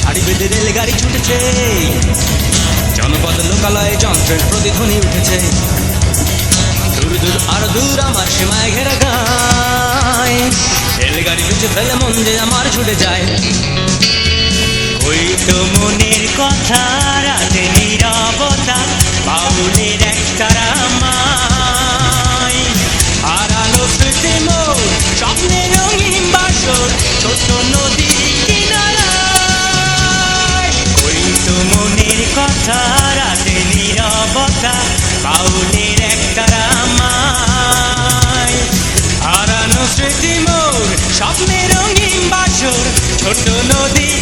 সারি বেঁধে রেলগাড়ি ছুটেছে, জনপদ লোকালয়ে যন্ত্রের প্রতিধ্বনি উঠেছে। দূর দূর আর দূর আমার সীমায় ঘেরা গায়, রেলগাড়ি পিছু ফেলে মন যে আমার ছুটে যায়। ওই তো মনের কথা, রাতে নীরবতা, বাউলের একটা রামায়। হারালো স্মৃতি মোর, স্বপ্নের রঙিন বাসর, ছোট নদীর কিনারায়। ওই তো মনের কথা, রাতে নীরবতা, বাউলের একটা রামায়। হারানো স্মৃতি মোর, স্বপ্নের রঙিন বাসর, ছোট নদী